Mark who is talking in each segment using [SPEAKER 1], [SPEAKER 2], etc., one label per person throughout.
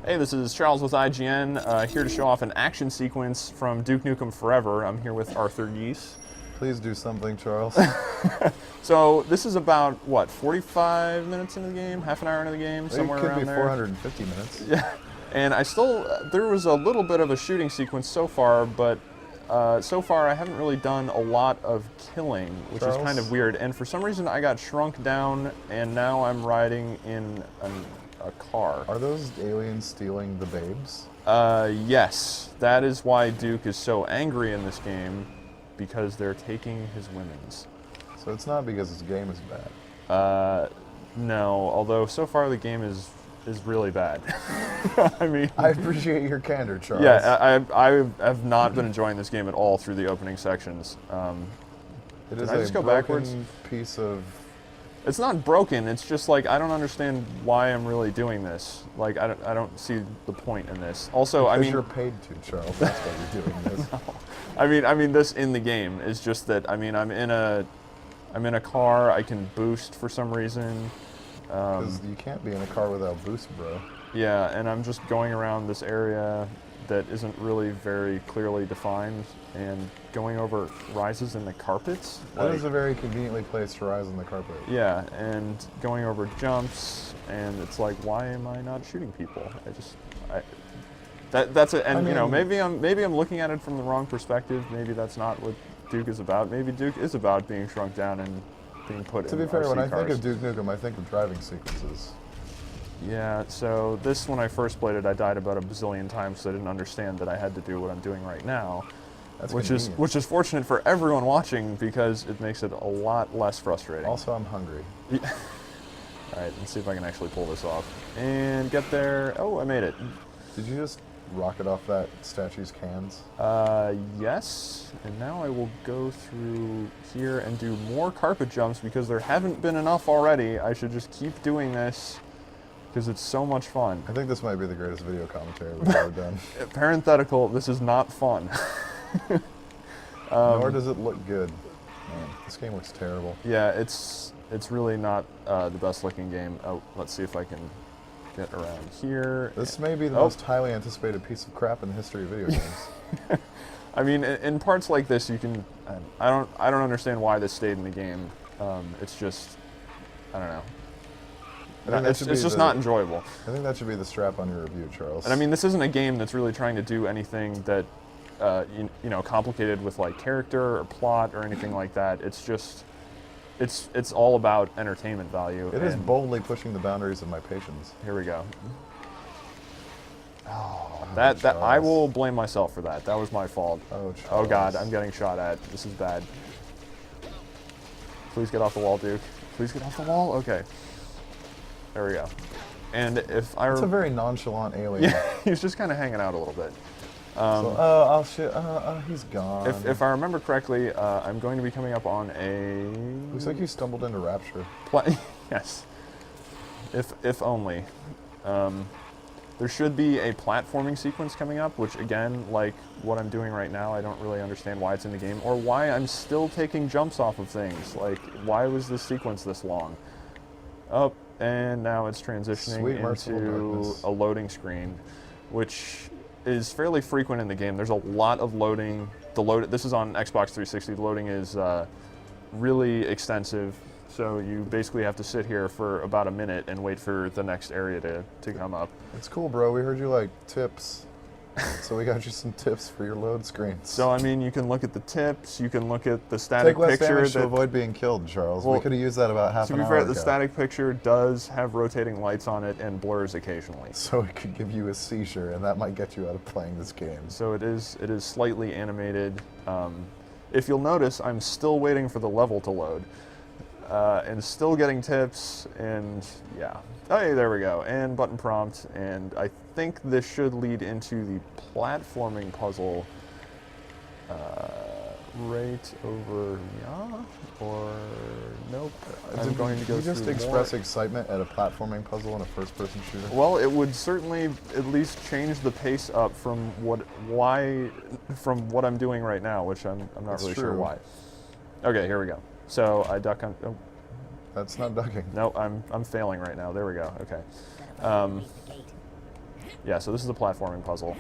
[SPEAKER 1] Hey, this is Charles with IGN, here to show off an action sequence from Duke Nukem Forever. I'm here with Arthur Geese.
[SPEAKER 2] Please do something, Charles.
[SPEAKER 1] So this is about, what, 45 minutes into the game? Half an hour into the game? Somewhere around there?
[SPEAKER 2] It could be 450 minutes.
[SPEAKER 1] Yeah, and there was a little bit of a shooting sequence so far, but so far I haven't really done a lot of killing, which is kind of weird. And for some reason I got shrunk down, and now I'm riding in a car.
[SPEAKER 2] Are those aliens stealing the babes?
[SPEAKER 1] Yes. That is why Duke is so angry in this game, because they're taking his women's.
[SPEAKER 2] So it's not because his game is bad?
[SPEAKER 1] No, although so far the game is really bad. I mean,
[SPEAKER 2] I appreciate your candor, Charles.
[SPEAKER 1] Yeah, I have not been enjoying this game at all through the opening sections.
[SPEAKER 2] It is
[SPEAKER 1] I just
[SPEAKER 2] a
[SPEAKER 1] go backwards?
[SPEAKER 2] piece of...
[SPEAKER 1] It's not broken, it's just like, I don't understand why I'm really doing this. Like, I don't see the point in this. Also,
[SPEAKER 2] because
[SPEAKER 1] I mean...
[SPEAKER 2] you're paid to, Charles, that's why you're doing this.
[SPEAKER 1] No. I mean this in the game is just that, I mean, I'm in a car, I can boost for some reason.
[SPEAKER 2] Because you can't be in a car without boost, bro.
[SPEAKER 1] Yeah, and I'm just going around this area that isn't really very clearly defined, and going over rises in the carpets.
[SPEAKER 2] That is a very conveniently placed rise in the carpet.
[SPEAKER 1] Yeah, and going over jumps, and it's like, why am I not shooting people? That's it. And I mean, you know, maybe I'm looking at it from the wrong perspective. Maybe that's not what Duke is about. Maybe Duke is about being shrunk down and being put in
[SPEAKER 2] To be fair,
[SPEAKER 1] RC
[SPEAKER 2] when I
[SPEAKER 1] cars.
[SPEAKER 2] think of Duke Nukem, I think of driving sequences.
[SPEAKER 1] Yeah, so this, when I first played it, I died about a bazillion times, so I didn't understand that I had to do what I'm doing right now.
[SPEAKER 2] That's
[SPEAKER 1] which is fortunate for everyone watching, because it makes it a lot less frustrating.
[SPEAKER 2] Also, I'm hungry.
[SPEAKER 1] Yeah. All right, let's see if I can actually pull this off and get there. Oh, I made it.
[SPEAKER 2] Did you just rocket off that statue's cans?
[SPEAKER 1] Yes, and now I will go through here and do more carpet jumps, because there haven't been enough already. I should just keep doing this, because it's so much fun.
[SPEAKER 2] I think this might be the greatest video commentary we've ever done.
[SPEAKER 1] Parenthetical, this is not fun.
[SPEAKER 2] Nor does it look good. Man, this game looks terrible.
[SPEAKER 1] Yeah, it's really not the best looking game. Oh, let's see if I can get around here.
[SPEAKER 2] This may be the most highly anticipated piece of crap in the history of video games.
[SPEAKER 1] I mean, in parts like this, you can. I don't understand why this stayed in the game. It's just, I don't know. It's just not enjoyable.
[SPEAKER 2] I think that should be the strap on your review, Charles.
[SPEAKER 1] And I mean, this isn't a game that's really trying to do anything that, you know, complicated with like character or plot or anything like that. It's just, it's all about entertainment value.
[SPEAKER 2] It is boldly pushing the boundaries of my patience.
[SPEAKER 1] Here we go. Oh, that I will blame myself for that. That was my fault.
[SPEAKER 2] Oh,
[SPEAKER 1] oh God, I'm getting shot at. This is bad. Please get off the wall, Duke. Please get off the wall. Okay. There we go. And if I...
[SPEAKER 2] It's a very nonchalant alien.
[SPEAKER 1] Yeah, he's just kind of hanging out a little bit.
[SPEAKER 2] Oh shit, he's gone.
[SPEAKER 1] If I remember correctly, I'm going to be coming up on a...
[SPEAKER 2] Looks like you stumbled into Rapture.
[SPEAKER 1] Yes. If only. There should be a platforming sequence coming up, which again, like what I'm doing right now, I don't really understand why it's in the game, or why I'm still taking jumps off of things. Like, why was this sequence this long? Oh, and now it's transitioning into a loading screen, which is fairly frequent in the game. There's a lot of loading. This is on Xbox 360. The loading is really extensive. So you basically have to sit here for about a minute and wait for the next area to come up.
[SPEAKER 2] It's cool, bro. We heard you like tips. So we got you some tips for your load screens.
[SPEAKER 1] So, I mean, you can look at the tips, you can look at the static picture.
[SPEAKER 2] Take less damage to avoid being killed, Charles. We could have used that about half an hour ago.
[SPEAKER 1] To be fair, the static picture does have rotating lights on it and blurs occasionally.
[SPEAKER 2] So it could give you a seizure, and that might get you out of playing this game.
[SPEAKER 1] So it is slightly animated. If you'll notice, I'm still waiting for the level to load. And still getting tips, and yeah. Oh, hey, there we go. And button prompt, and I think this should lead into the platforming puzzle right over here, or nope. I'm going to go through
[SPEAKER 2] Did you just express excitement at a platforming puzzle in a first-person shooter?
[SPEAKER 1] Well, it would certainly at least change the pace up from what I'm doing right now, which I'm not really sure why. Okay, here we go. So I duck on. Oh.
[SPEAKER 2] That's not ducking.
[SPEAKER 1] No, I'm failing right now. There we go. Okay. Yeah, so this is a platforming puzzle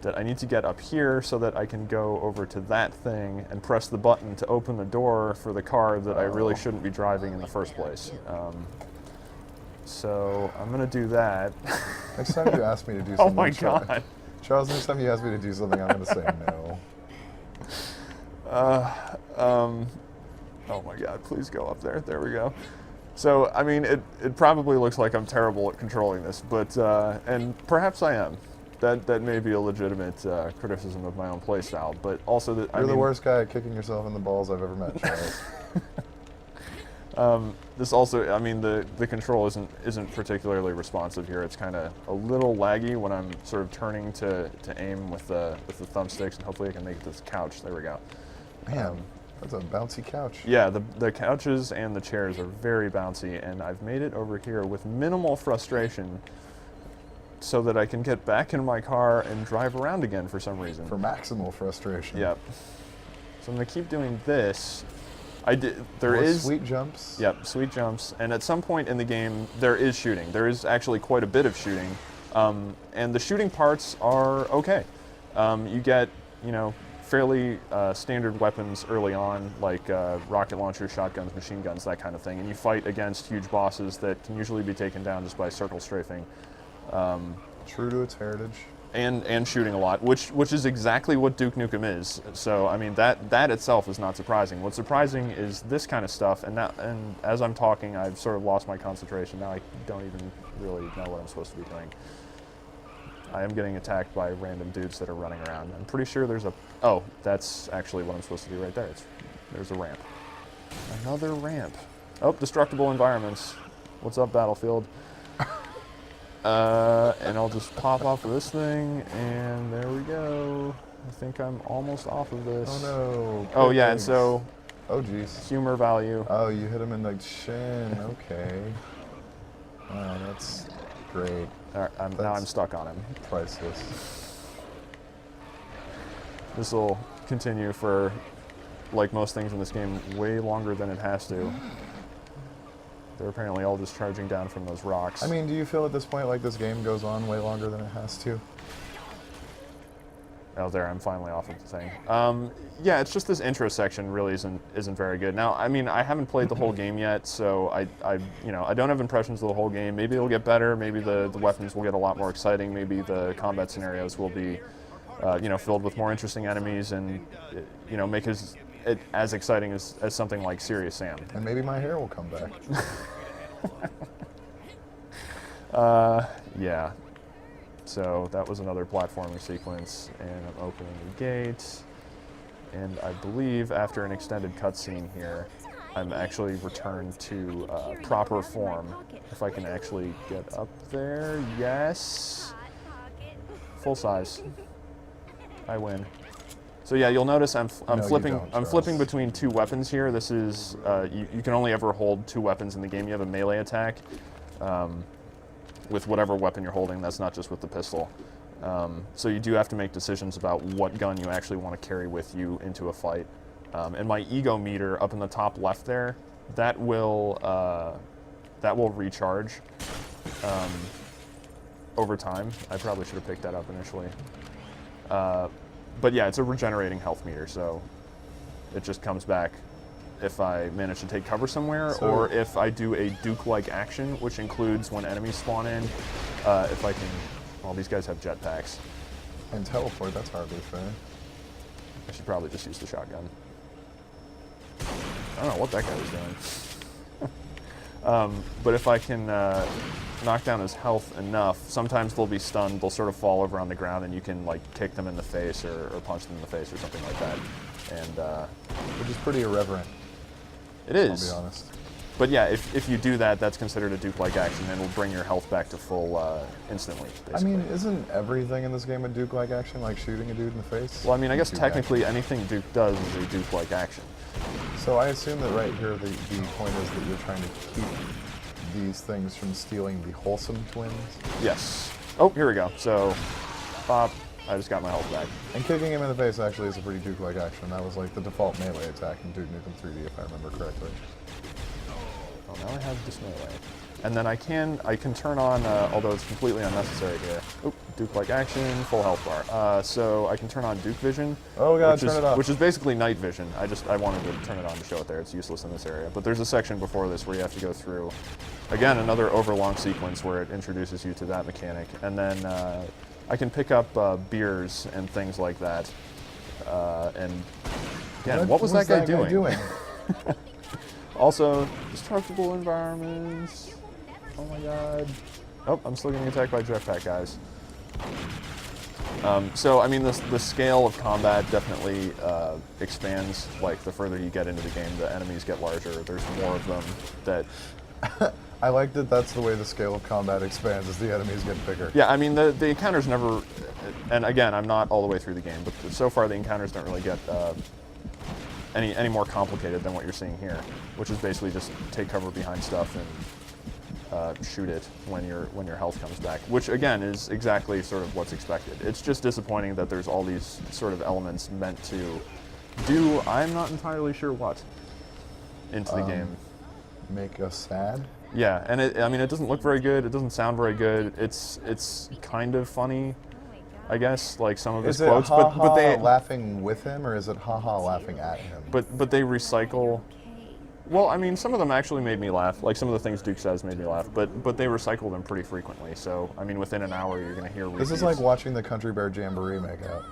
[SPEAKER 1] that I need to get up here so that I can go over to that thing and press the button to open the door for the car that I really shouldn't be driving in the first place. So I'm gonna do that.
[SPEAKER 2] Next time you ask me to do
[SPEAKER 1] Oh
[SPEAKER 2] something,
[SPEAKER 1] my god.
[SPEAKER 2] Charles, next time you ask me to do something, I'm gonna say no.
[SPEAKER 1] Oh my god, please go up there. There we go. So, I mean, it probably looks like I'm terrible at controlling this, but, and perhaps I am. That may be a legitimate criticism of my own playstyle, but also that
[SPEAKER 2] You're the worst guy at kicking yourself in the balls I've ever met, Charles.
[SPEAKER 1] This also, I mean, the control isn't particularly responsive here. It's kind of a little laggy when I'm sort of turning to aim with the thumbsticks, and hopefully I can make it this couch. There we go.
[SPEAKER 2] Man, that's a bouncy couch.
[SPEAKER 1] Yeah, the couches and the chairs are very bouncy, and I've made it over here with minimal frustration so that I can get back in my car and drive around again for some reason.
[SPEAKER 2] For maximal frustration.
[SPEAKER 1] Yep. So I'm gonna keep doing this. There
[SPEAKER 2] More
[SPEAKER 1] is
[SPEAKER 2] sweet jumps.
[SPEAKER 1] Yep, sweet jumps. And at some point in the game, there is shooting. There is actually quite a bit of shooting, and the shooting parts are okay. You get, you know, fairly standard weapons early on, like rocket launchers, shotguns, machine guns, that kind of thing. And you fight against huge bosses that can usually be taken down just by circle strafing.
[SPEAKER 2] True to its heritage.
[SPEAKER 1] And shooting a lot, which is exactly what Duke Nukem is. So I mean that itself is not surprising. What's surprising is this kind of stuff. And as I'm talking, I've sort of lost my concentration. Now I don't even really know what I'm supposed to be doing. I am getting attacked by random dudes that are running around. I'm pretty sure there's a... Oh, that's actually what I'm supposed to do right there. There's a ramp. Another ramp. Oh, destructible environments. What's up, Battlefield? And I'll just pop off of this thing, and there we go. I think I'm almost off of this.
[SPEAKER 2] Oh no.
[SPEAKER 1] Oh yeah, and
[SPEAKER 2] pigs.
[SPEAKER 1] so...
[SPEAKER 2] Oh geez.
[SPEAKER 1] Humor value.
[SPEAKER 2] Oh, you hit him in the chin. Okay. That's great.
[SPEAKER 1] All right, now I'm stuck on him.
[SPEAKER 2] Priceless.
[SPEAKER 1] This will continue for, like most things in this game, way longer than it has to. They're apparently all just charging down from those rocks.
[SPEAKER 2] I mean, do you feel at this point like this game goes on way longer than it has to?
[SPEAKER 1] Oh, there, I'm finally off of the thing. Yeah, it's just this intro section really isn't very good. Now, I mean, I haven't played the whole game yet, so I don't have impressions of the whole game. Maybe it'll get better. Maybe the weapons will get a lot more exciting. Maybe the combat scenarios will be, filled with more interesting enemies and, make it as exciting as something like Serious Sam.
[SPEAKER 2] And maybe my hair will come back.
[SPEAKER 1] Yeah. So that was another platforming sequence, and I'm opening the gate, and I believe after an extended cutscene here, I'm actually returned to proper form. If I can actually get up there, yes. Full size. I win. So yeah, you'll notice I'm flipping between two weapons here. This is you can only ever hold two weapons in the game. You have a melee attack with whatever weapon you're holding. That's not just with the pistol. So you do have to make decisions about what gun you actually want to carry with you into a fight. And my ego meter up in the top left there, that will recharge over time. I probably should have picked that up initially. But yeah, it's a regenerating health meter, so it just comes back if I manage to take cover somewhere, or if I do a Duke-like action, which includes when enemies spawn in, if I can... Well, these guys have jetpacks.
[SPEAKER 2] And teleport, that's hardly fair.
[SPEAKER 1] I should probably just use the shotgun. I don't know what that guy was doing. But if I can knock down his health enough, sometimes they'll be stunned, they'll sort of fall over on the ground, and you can like kick them in the face or punch them in the face or something like that. And
[SPEAKER 2] which is pretty irreverent.
[SPEAKER 1] It is.
[SPEAKER 2] I'll be honest.
[SPEAKER 1] But yeah, if you do that, that's considered a Duke-like action, and it'll bring your health back to full instantly, basically.
[SPEAKER 2] I mean, isn't everything in this game a Duke-like action, like shooting a dude in the face?
[SPEAKER 1] Well, I mean, I guess technically anything Duke does is a Duke-like action.
[SPEAKER 2] So I assume that right here the point is that you're trying to keep these things from stealing the wholesome twins?
[SPEAKER 1] Yes. Oh, here we go. So, pop. I just got my health back.
[SPEAKER 2] And kicking him in the face actually is a pretty Duke-like action. That was like the default melee attack in Duke Nukem 3D, if I remember correctly.
[SPEAKER 1] Oh now I have this melee. And then I can turn on, although it's completely unnecessary here. Oop, Duke-like action, full health bar. So I can turn on Duke Vision.
[SPEAKER 2] Oh god, turn it off.
[SPEAKER 1] Which is basically night vision. I wanted to turn it on to show it there. It's useless in this area. But there's a section before this where you have to go through, again, another overlong sequence where it introduces you to that mechanic. And then I can pick up beers and things like that. And again, what was that guy doing? Also, destructible environments. Oh my god. Oh, I'm still getting attacked by jetpack guys. So, I mean, the scale of combat definitely expands. Like, the further you get into the game, the enemies get larger. There's more of them that...
[SPEAKER 2] I like that that's the way the scale of combat expands as the enemies get bigger.
[SPEAKER 1] Yeah, I mean, the encounters never... And again, I'm not all the way through the game, but so far the encounters don't really get any more complicated than what you're seeing here, which is basically just take cover behind stuff and shoot it when your health comes back, which again is exactly sort of what's expected. It's just disappointing that there's all these sort of elements meant to do I'm not entirely sure what into the game.
[SPEAKER 2] Make us sad?
[SPEAKER 1] Yeah, and I mean, it doesn't look very good. It doesn't sound very good. It's kind of funny, I guess, like some of his quotes.
[SPEAKER 2] Is it ha-ha
[SPEAKER 1] but they
[SPEAKER 2] laughing with him, or is it ha-ha laughing at him?
[SPEAKER 1] But they recycle. Well, I mean, some of them actually made me laugh. Like some of the things Duke says made me laugh. But they recycle them pretty frequently. So I mean, within an hour, you're gonna hear repeats.
[SPEAKER 2] This is like watching the Country Bear Jamboree make out.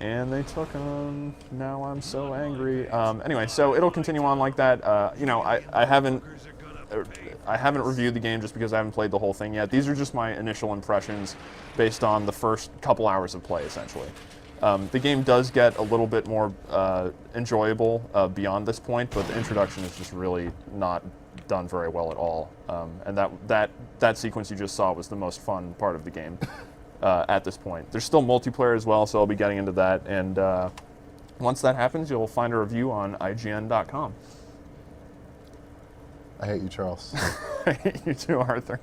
[SPEAKER 1] And they took him. Now I'm so angry. Anyway, so it'll continue on like that. You know, I haven't reviewed the game just because I haven't played the whole thing yet. These are just my initial impressions based on the first couple hours of play, essentially. The game does get a little bit more enjoyable beyond this point, but the introduction is just really not done very well at all. And that sequence you just saw was the most fun part of the game at this point. There's still multiplayer as well, so I'll be getting into that. And once that happens, you'll find a review on IGN.com.
[SPEAKER 2] I hate you, Charles.
[SPEAKER 1] I hate you too, Arthur.